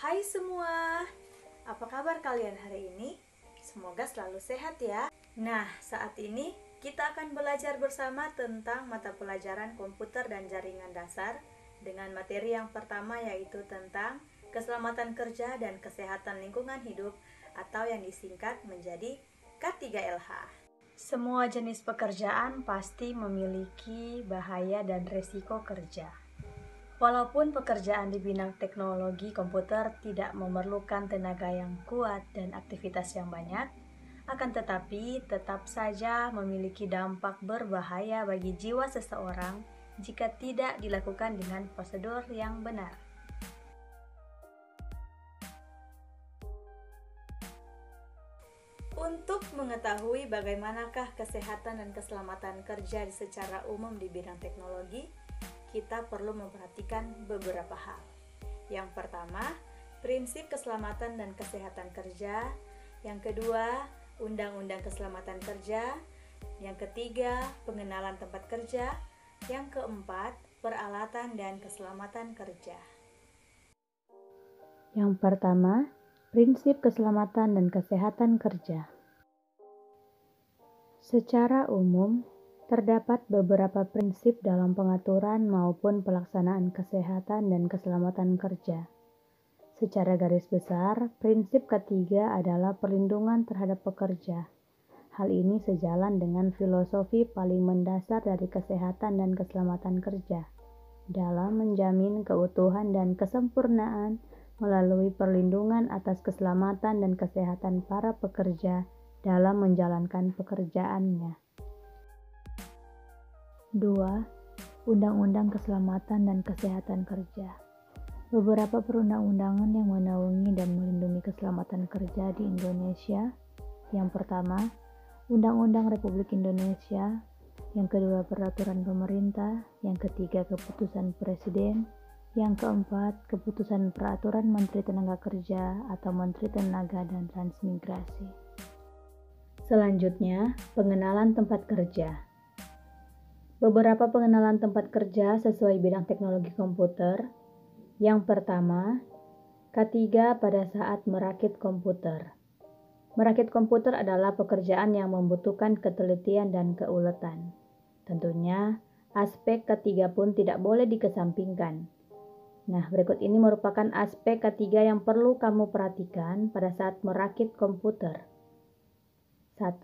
Hai semua, apa kabar kalian hari ini? Semoga selalu sehat ya. Nah, saat ini kita akan belajar bersama tentang mata pelajaran komputer dan jaringan dasar dengan materi yang pertama yaitu tentang keselamatan kerja dan kesehatan lingkungan hidup atau yang disingkat menjadi K3LH. Semua jenis pekerjaan pasti memiliki bahaya dan resiko kerja. Walaupun pekerjaan di bidang teknologi komputer tidak memerlukan tenaga yang kuat dan aktivitas yang banyak, akan tetapi tetap saja memiliki dampak berbahaya bagi jiwa seseorang jika tidak dilakukan dengan prosedur yang benar. Untuk mengetahui bagaimanakah kesehatan dan keselamatan kerja secara umum di bidang teknologi, kita perlu memperhatikan beberapa hal. Yang pertama, prinsip keselamatan dan kesehatan kerja. Yang kedua, undang-undang keselamatan kerja. Yang ketiga, pengenalan tempat kerja. Yang keempat, peralatan dan keselamatan kerja. Yang pertama, prinsip keselamatan dan kesehatan kerja. Secara umum, terdapat beberapa prinsip dalam pengaturan maupun pelaksanaan kesehatan dan keselamatan kerja. Secara garis besar, prinsip ketiga adalah perlindungan terhadap pekerja. Hal ini sejalan dengan filosofi paling mendasar dari kesehatan dan keselamatan kerja, dalam menjamin keutuhan dan kesempurnaan melalui perlindungan atas keselamatan dan kesehatan para pekerja dalam menjalankan pekerjaannya. 2. Undang-Undang Keselamatan dan Kesehatan Kerja. Beberapa perundang-undangan yang menaungi dan melindungi keselamatan kerja di Indonesia. Yang pertama, Undang-Undang Republik Indonesia. Yang kedua, Peraturan Pemerintah. Yang ketiga, Keputusan Presiden. Yang keempat, Keputusan Peraturan Menteri Tenaga Kerja atau Menteri Tenaga dan Transmigrasi. Selanjutnya, pengenalan tempat kerja. Beberapa pengenalan tempat kerja sesuai bidang teknologi komputer. Yang pertama, K3 pada saat merakit komputer. Merakit komputer adalah pekerjaan yang membutuhkan ketelitian dan keuletan. Tentunya, aspek K3 pun tidak boleh dikesampingkan. Nah, berikut ini merupakan aspek K3 yang perlu kamu perhatikan pada saat merakit komputer. 1.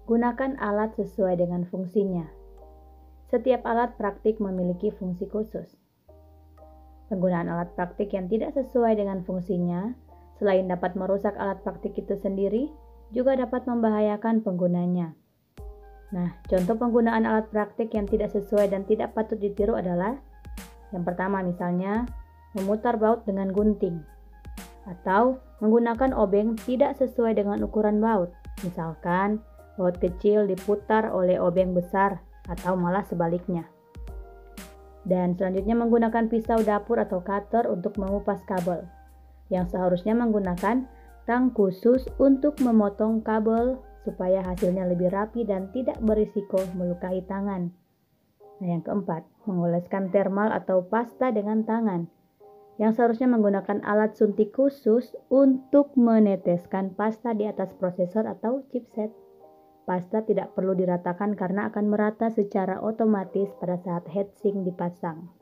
Gunakan alat sesuai dengan fungsinya. Setiap alat praktik memiliki fungsi khusus. Penggunaan alat praktik yang tidak sesuai dengan fungsinya, selain dapat merusak alat praktik itu sendiri, juga dapat membahayakan penggunanya. Nah, contoh penggunaan alat praktik yang tidak sesuai dan tidak patut ditiru adalah yang pertama misalnya, memutar baut dengan gunting, atau menggunakan obeng tidak sesuai dengan ukuran baut. Misalkan, baut kecil diputar oleh obeng besar, atau malah sebaliknya. Dan selanjutnya menggunakan pisau dapur atau cutter untuk mengupas kabel, yang seharusnya menggunakan tang khusus untuk memotong kabel supaya hasilnya lebih rapi dan tidak berisiko melukai tangan. Nah, yang keempat, mengoleskan termal atau pasta dengan tangan, yang seharusnya menggunakan alat suntik khusus untuk meneteskan pasta di atas prosesor atau chipset. Pasta tidak perlu diratakan karena akan merata secara otomatis pada saat heatsink dipasang.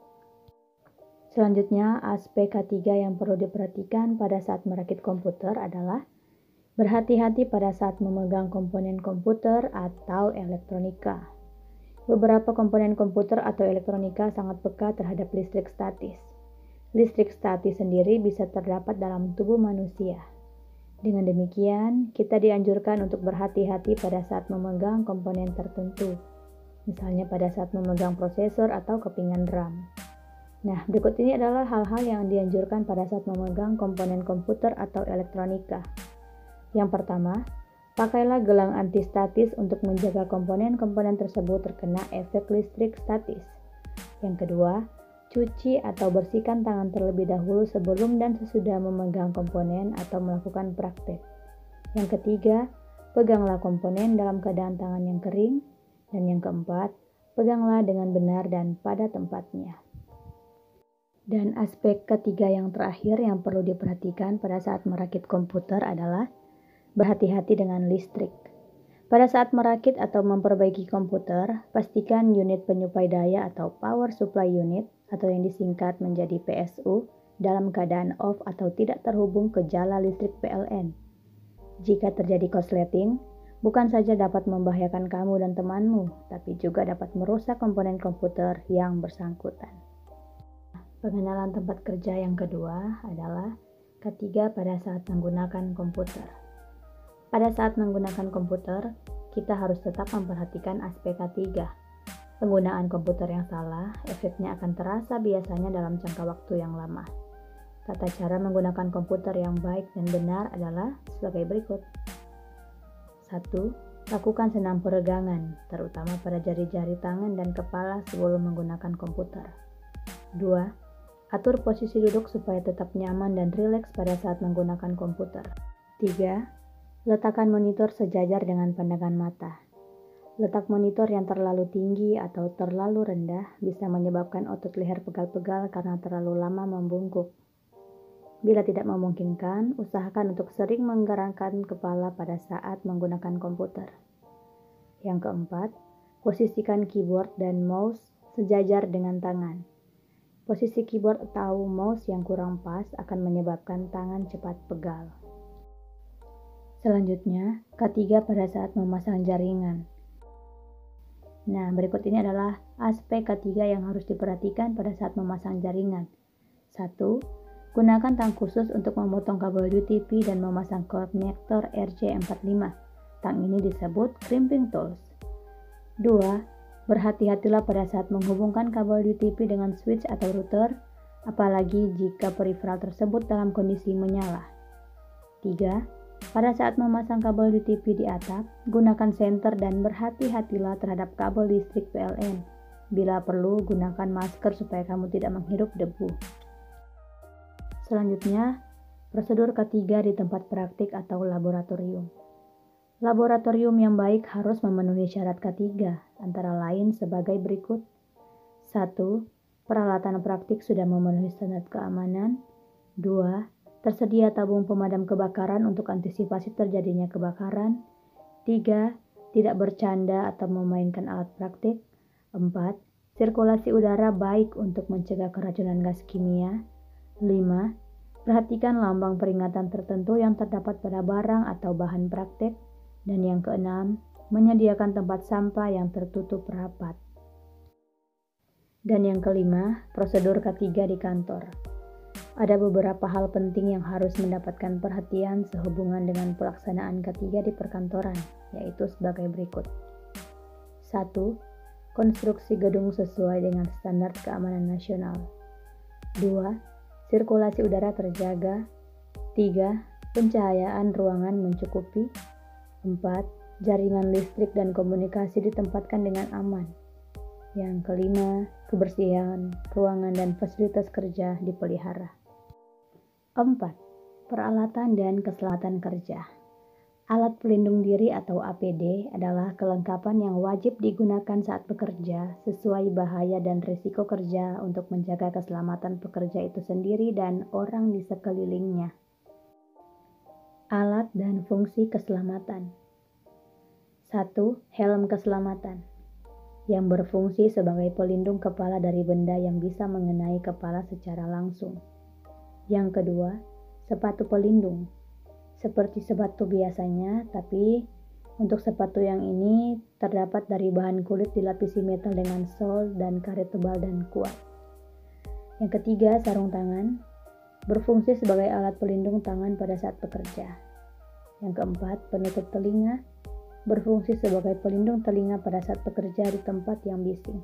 Selanjutnya, aspek K3 yang perlu diperhatikan pada saat merakit komputer adalah berhati-hati pada saat memegang komponen komputer atau elektronika. Beberapa komponen komputer atau elektronika sangat peka terhadap listrik statis. Listrik statis sendiri bisa terdapat dalam tubuh manusia. Dengan demikian, kita dianjurkan untuk berhati-hati pada saat memegang komponen tertentu, misalnya pada saat memegang prosesor atau kepingan RAM. Nah, berikut ini adalah hal-hal yang dianjurkan pada saat memegang komponen komputer atau elektronika. Yang pertama, pakailah gelang antistatis untuk menjaga komponen-komponen tersebut terkena efek listrik statis. Yang kedua, cuci atau bersihkan tangan terlebih dahulu sebelum dan sesudah memegang komponen atau melakukan praktek. Yang ketiga, peganglah komponen dalam keadaan tangan yang kering. Dan yang keempat, peganglah dengan benar dan pada tempatnya. Dan aspek ketiga yang terakhir yang perlu diperhatikan pada saat merakit komputer adalah berhati-hati dengan listrik. Pada saat merakit atau memperbaiki komputer, pastikan unit penyuplai daya atau power supply unit atau yang disingkat menjadi PSU dalam keadaan off atau tidak terhubung ke jala listrik PLN. Jika terjadi korsleting, bukan saja dapat membahayakan kamu dan temanmu, tapi juga dapat merusak komponen komputer yang bersangkutan. Pengenalan tempat kerja yang kedua adalah ketiga pada saat menggunakan komputer. Pada saat menggunakan komputer, kita harus tetap memperhatikan aspek ketiga. Penggunaan komputer yang salah, efeknya akan terasa biasanya dalam jangka waktu yang lama. Tata cara menggunakan komputer yang baik dan benar adalah sebagai berikut. 1. Lakukan senam peregangan, terutama pada jari-jari tangan dan kepala sebelum menggunakan komputer. 2. Atur posisi duduk supaya tetap nyaman dan rileks pada saat menggunakan komputer. 3. Letakkan monitor sejajar dengan pandangan mata. Letak monitor yang terlalu tinggi atau terlalu rendah bisa menyebabkan otot leher pegal-pegal karena terlalu lama membungkuk. Bila tidak memungkinkan, usahakan untuk sering menggerakkan kepala pada saat menggunakan komputer. Yang keempat, posisikan keyboard dan mouse sejajar dengan tangan. Posisi keyboard atau mouse yang kurang pas akan menyebabkan tangan cepat pegal. Selanjutnya, ketiga pada saat memasang jaringan. Nah, berikut ini adalah aspek ketiga yang harus diperhatikan pada saat memasang jaringan. 1. Gunakan tang khusus untuk memotong kabel UTP dan memasang konektor RJ45. Tang ini disebut crimping tools. 2. Berhati-hatilah pada saat menghubungkan kabel UTP dengan switch atau router, apalagi jika peripheral tersebut dalam kondisi menyala. 3. Pada saat memasang kabel UTP di atap, gunakan senter dan berhati-hatilah terhadap kabel listrik PLN. Bila perlu, gunakan masker supaya kamu tidak menghirup debu. Selanjutnya, prosedur ketiga di tempat praktik atau laboratorium. Laboratorium yang baik harus memenuhi syarat ketiga, antara lain sebagai berikut. 1. Peralatan praktik sudah memenuhi standar keamanan. 2. Tersedia tabung pemadam kebakaran untuk antisipasi terjadinya kebakaran. 3. Tidak bercanda atau memainkan alat praktik. 4. Sirkulasi udara baik untuk mencegah keracunan gas kimia. 5. Perhatikan lambang peringatan tertentu yang terdapat pada barang atau bahan praktik. Dan yang keenam, menyediakan tempat sampah yang tertutup rapat. Dan yang kelima, prosedur ketiga di kantor. Ada beberapa hal penting yang harus mendapatkan perhatian sehubungan dengan pelaksanaan ketiga di perkantoran, yaitu sebagai berikut. 1. Konstruksi gedung sesuai dengan standar keamanan nasional. 2. Sirkulasi udara terjaga. 3. Pencahayaan ruangan mencukupi. 4. Jaringan listrik dan komunikasi ditempatkan dengan aman. Yang kelima, kebersihan ruangan dan fasilitas kerja dipelihara. 4. Peralatan dan keselamatan kerja. Alat pelindung diri atau APD adalah kelengkapan yang wajib digunakan saat bekerja sesuai bahaya dan risiko kerja untuk menjaga keselamatan pekerja itu sendiri dan orang di sekelilingnya. Alat dan fungsi keselamatan. 1. Helm keselamatan yang berfungsi sebagai pelindung kepala dari benda yang bisa mengenai kepala secara langsung. Yang kedua, sepatu pelindung seperti sepatu biasanya, tapi untuk sepatu yang ini terdapat dari bahan kulit dilapisi metal dengan sol dan karet tebal dan kuat. Yang ketiga, sarung tangan berfungsi sebagai alat pelindung tangan pada saat bekerja. Yang keempat, penutup telinga berfungsi sebagai pelindung telinga pada saat bekerja di tempat yang bising.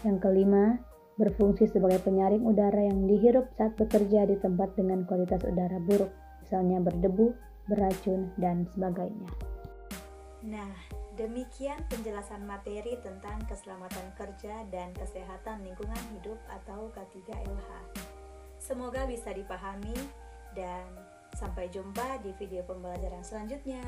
Yang kelima, berfungsi sebagai penyaring udara yang dihirup saat bekerja di tempat dengan kualitas udara buruk, misalnya berdebu, beracun, dan sebagainya. Nah, demikian penjelasan materi tentang keselamatan kerja dan kesehatan lingkungan hidup atau K3LH. Semoga bisa dipahami dan sampai jumpa di video pembelajaran selanjutnya.